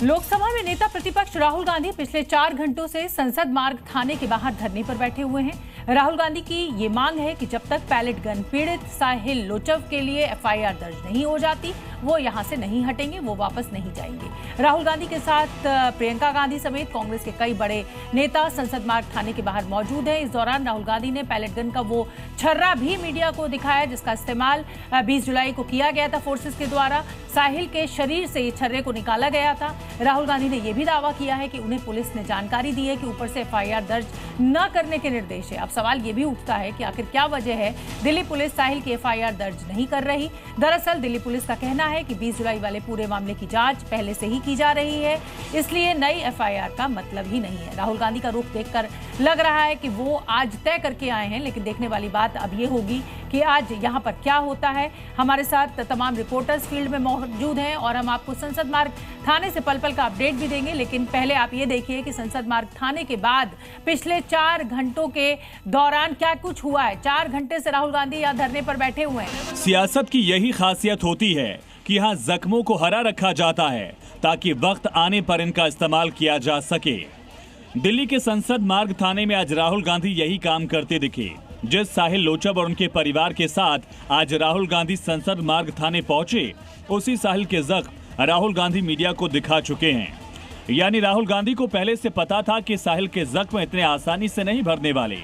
लोकसभा में नेता प्रतिपक्ष राहुल गांधी पिछले 4 घंटों से संसद मार्ग थाने के बाहर धरने पर बैठे हुए हैं। राहुल गांधी की ये मांग है कि जब तक पैलेट गन पीड़ित साहिल लोचव के लिए एफआईआर दर्ज नहीं हो जाती, वो यहां से नहीं हटेंगे, वो वापस नहीं जाएंगे। राहुल गांधी के साथ प्रियंका गांधी समेत कांग्रेस के कई बड़े नेता संसद मार्ग थाने के बाहर मौजूद हैं। इस दौरान राहुल गांधी ने पैलेट गन का वो छर्रा भी मीडिया को दिखाया जिसका इस्तेमाल 20 जुलाई को किया गया था फोर्सेस के द्वारा। साहिल के शरीर से छर्रे को निकाला गया था। राहुल गांधी ने यह भी दावा किया है कि उन्हें पुलिस ने जानकारी दी है कि ऊपर से एफआईआर दर्ज न करने के निर्देश है। अब सवाल ये भी उठता है कि आखिर क्या वजह है दिल्ली पुलिस साहिल की एफआईआर दर्ज नहीं कर रही। दरअसल दिल्ली पुलिस का कहना है कि 20 जुलाई वाले पूरे मामले की जांच पहले से ही की जा रही है, इसलिए नई एफआईआर का मतलब ही नहीं है। राहुल गांधी का रुख देखकर लग रहा है कि वो आज तय करके आए हैं, लेकिन देखने वाली बात अब ये होगी कि आज यहाँ पर क्या होता है। हमारे साथ तमाम रिपोर्टर्स फील्ड में मौजूद हैं और हम आपको संसद मार्ग थाने से पल पल का अपडेट भी देंगे, लेकिन पहले आप ये देखिए कि संसद मार्ग थाने के बाद पिछले 4 घंटों के दौरान क्या कुछ हुआ है। 4 घंटे से राहुल गांधी यहाँ धरने पर बैठे हुए हैं। सियासत की यही खासियत होती है कि यहाँ जख्मों को हरा रखा जाता है ताकि वक्त आने पर इनका इस्तेमाल किया जा सके। दिल्ली के संसद मार्ग थाने में आज राहुल गांधी यही काम करते दिखे। जिस साहिल लोचव और उनके परिवार के साथ आज राहुल गांधी संसद मार्ग थाने पहुंचे, उसी साहिल के जख्म राहुल गांधी मीडिया को दिखा चुके हैं। यानी राहुल गांधी को पहले से पता था कि साहिल के जख्म इतने आसानी से नहीं भरने वाले।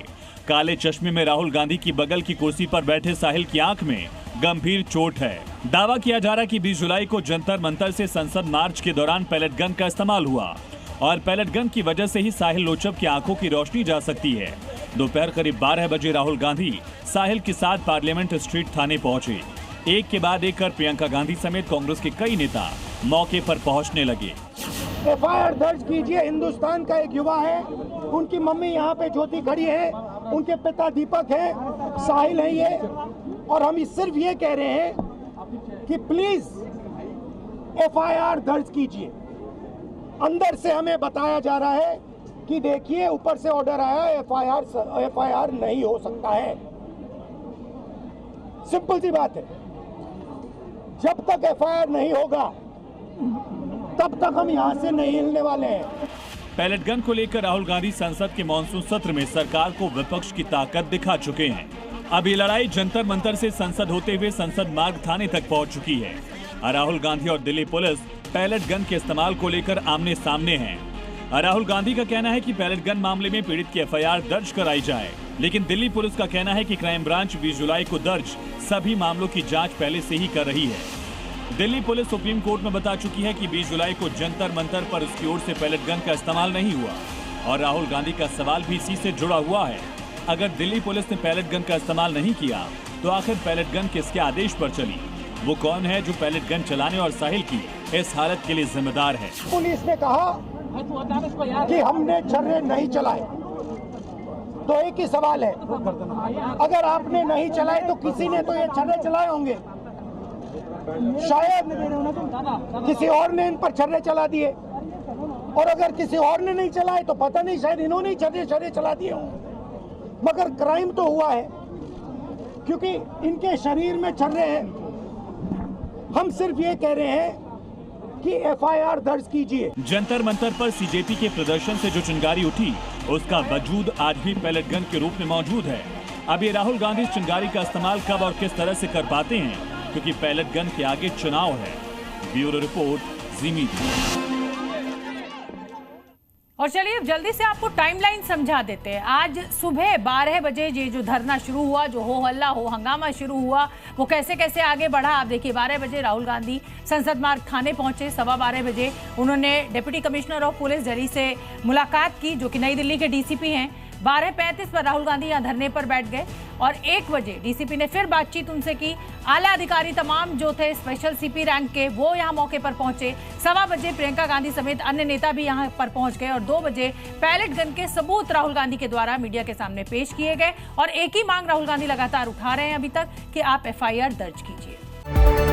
काले चश्मे में राहुल गांधी की बगल की कुर्सी पर बैठे साहिल की आंख में गंभीर चोट है। दावा किया जा रहा है कि 20 जुलाई को जंतर मंतर से संसद मार्च के दौरान पैलेट गन का इस्तेमाल हुआ और पैलेट गन की वजह से ही साहिल लोचव की आंखों की रोशनी जा सकती है। दोपहर करीब 12 बजे राहुल गांधी साहिल के साथ पार्लियामेंट स्ट्रीट थाने पहुंचे। एक के बाद एक कर प्रियंका गांधी समेत कांग्रेस के कई नेता मौके पर पहुंचने लगे। एफआईआर दर्ज कीजिए। हिंदुस्तान का एक युवा है, उनकी मम्मी यहाँ पे ज्योति खड़ी है, उनके पिता दीपक है, साहिल है ये, और हम सिर्फ ये कह रहे हैं कि प्लीज एफआईआर दर्ज कीजिए। अंदर से हमें बताया जा रहा है कि देखिए ऊपर से ऑर्डर आया, एफआईआर नहीं हो सकता है। सिंपल सी बात है, जब तक एफआईआर नहीं होगा तब तक हम यहां से नहीं हिलने वाले हैं। पैलेट गन को लेकर राहुल गांधी संसद के मॉनसून सत्र में सरकार को विपक्ष की ताकत दिखा चुके हैं। अब ये लड़ाई जंतर मंतर से संसद होते हुए संसद मार्ग थाने तक पहुंच चुकी है। राहुल गांधी और दिल्ली पुलिस पैलेट गन के इस्तेमाल को लेकर आमने सामने हैं। राहुल गांधी का कहना है कि पैलेट गन मामले में पीड़ित की एफआईआर दर्ज कराई जाए, लेकिन दिल्ली पुलिस का कहना है कि क्राइम ब्रांच 20 जुलाई को दर्ज सभी मामलों की जांच पहले से ही कर रही है। दिल्ली पुलिस सुप्रीम कोर्ट में बता चुकी है कि 20 जुलाई को जंतर मंतर पर उसकी ओर से पैलेट गन का इस्तेमाल नहीं हुआ और राहुल गांधी का सवाल भी इसी से जुड़ा हुआ है। अगर दिल्ली पुलिस ने पैलेट गन का इस्तेमाल नहीं किया तो आखिर पैलेट गन किसके आदेश पर चली? वो कौन है जो पैलेट गन चलाने और साहिल की इस हालत के लिए जिम्मेदार है? पुलिस ने कहा कि हमने छर्रे नहीं चलाए, तो एक ही सवाल है, अगर आपने नहीं चलाए तो किसी ने तो ये छर्रे चलाए होंगे। शायद किसी और ने इन पर छर्रे चला दिए, और अगर किसी और ने नहीं चलाए तो पता नहीं, शायद इन्होंने ही छर्रे चला दिए हों। मगर क्राइम तो हुआ है क्योंकि इनके शरीर में छर्रे हैं। हम सिर्फ ये कह रहे हैं कि एफआईआर दर्ज कीजिए। जंतर मंतर पर सीजेपी के प्रदर्शन से जो चिंगारी उठी, उसका वजूद आज भी पैलेट गन के रूप में मौजूद है। अब ये राहुल गांधी चिंगारी का इस्तेमाल कब और किस तरह से कर पाते हैं, क्योंकि पैलेट गन के आगे चुनाव है। ब्यूरो रिपोर्ट, जी मीडिया। और चलिए अब जल्दी से आपको टाइमलाइन समझा देते हैं। आज सुबह 12 बजे ये जो धरना शुरू हुआ, जो हो हल्ला हो हंगामा शुरू हुआ, वो कैसे कैसे आगे बढ़ा आप देखिए। 12 बजे राहुल गांधी संसद मार्ग थाने पहुंचे। 12:15 बजे उन्होंने डिप्टी कमिश्नर ऑफ पुलिस जरी से मुलाकात की, जो कि नई दिल्ली के डीसीपी हैं। 12:35 पर राहुल गांधी यहाँ धरने पर बैठ गए और 1 बजे डीसीपी ने फिर बातचीत उनसे की। आला अधिकारी तमाम जो थे स्पेशल सीपी रैंक के, वो यहाँ मौके पर पहुंचे। 1:15 बजे प्रियंका गांधी समेत अन्य नेता भी यहाँ पर पहुंच गए और 2 बजे पैलेट गन के सबूत राहुल गांधी के द्वारा मीडिया के सामने पेश किए गए। और एक ही मांग राहुल गांधी लगातार उठा रहे हैं अभी तक कि आप एफआईआर दर्ज कीजिए।